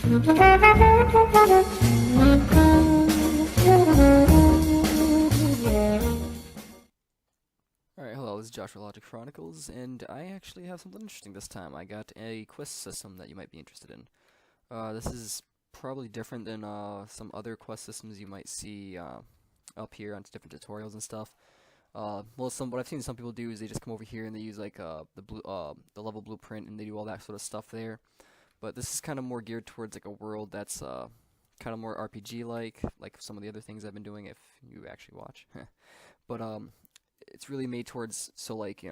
Alright, hello, this is Joshua Logic Chronicles, and I actually have something interesting this time. I got a quest system that you might be interested in. This is probably different than some other quest systems you might see up here on different tutorials and stuff. What I've seen some people do is they just come over here and they use like the level blueprint and they do all that sort of stuff there. But this is kind of more geared towards like a world that's kind of more RPG like some of the other things I've been doing if you actually watch. But it's really made towards if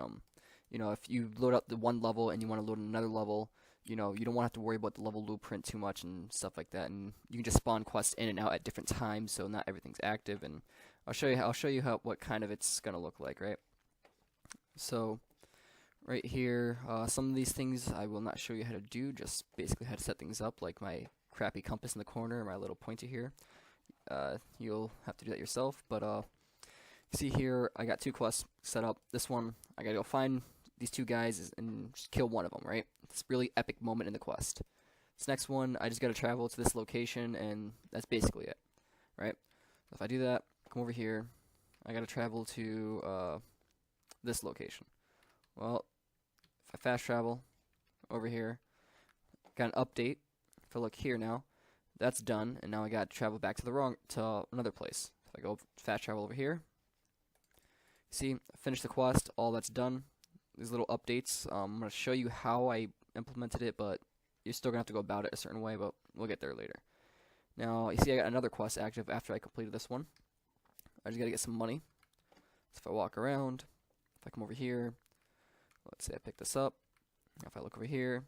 you load up the one level and you want to load another level, you don't want to have to worry about the level blueprint too much and stuff like that, and you can just spawn quests in and out at different times, so not everything's active. And I'll show you what kind of it's gonna look like, right? So right here, some of these things I will not show you how to do, just basically how to set things up, like my crappy compass in the corner, my little pointer here. You'll have to do that yourself, but see here, I got two quests set up. This one, I gotta go find these two guys and just kill one of them, right? It's a really epic moment in the quest. This next one, I just gotta travel to this location, and that's basically it, right? So if I do that, come over here, I gotta travel to this location. Well, if I fast travel over here, got an update. If I look here now, that's done, and now I gotta travel back to another place. If I go fast travel over here, see, I finished the quest, all that's done. These little updates, I'm going to show you how I implemented it, but you're still going to have to go about it a certain way, but we'll get there later. Now, you see I got another quest active after I completed this one. I just got to get some money. So if I walk around, if I come over here, let's say I pick this up. If I look over here,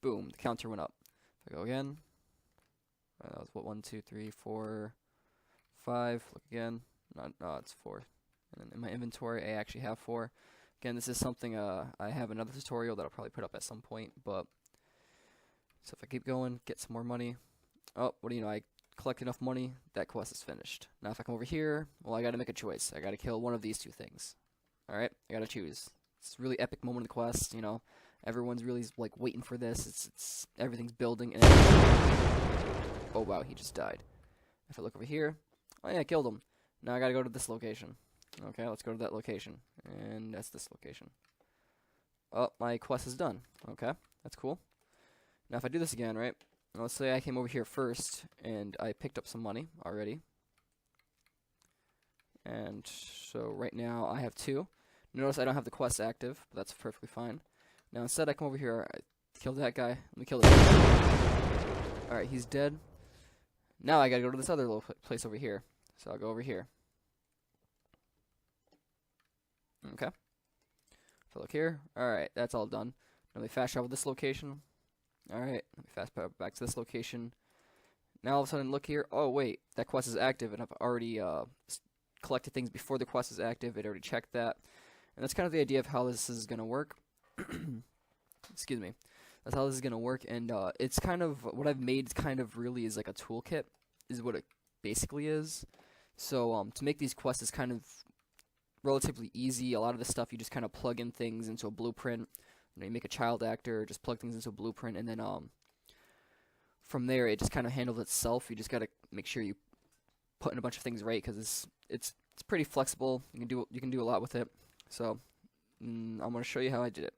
boom, the counter went up. If I go again, that was what, 1, 2, 3, 4, 5, look again, no, it's 4. And then in my inventory, I actually have 4. Again, this is something I have another tutorial that I'll probably put up at some point. But so if I keep going, get some more money. Oh, what do you know? I collect enough money. That quest is finished. Now, if I come over here, well, I got to make a choice. I got to kill one of these two things. All right, I got to choose. It's a really epic moment in the quest. Everyone's really like waiting for this. It's everything's building. And oh wow, he just died. If I look over here, oh yeah, I killed him. Now I got to go to this location. Okay, let's go to that location. And that's this location. Oh, my quest is done. Okay, that's cool. Now if I do this again, right? Let's say I came over here first, and I picked up some money already. And so right now I have 2. Notice I don't have the quest active, but that's perfectly fine. Now instead I come over here, I kill that guy. Let me kill this guy. Alright, he's dead. Now I gotta go to this other little place over here. So I'll go over here. Okay. If I look here, alright, that's all done. Now let me fast travel this location. Alright, let me fast travel back to this location. Now all of a sudden, look here. Oh wait, that quest is active, and I've already collected things before the quest is active. It already checked that. And that's kind of the idea of how this is going to work. Excuse me. That's how this is going to work, and it's kind of, what I've made kind of really is like a toolkit, is what it basically is. So to make these quests is kind of relatively easy. A lot of the stuff you just kind of plug in things into a blueprint. You make a child actor, just plug things into a blueprint, and then from there it just kind of handles itself. You just got to make sure you put in a bunch of things right, because it's pretty flexible. You can do a lot with it. So I'm going to show you how I did it.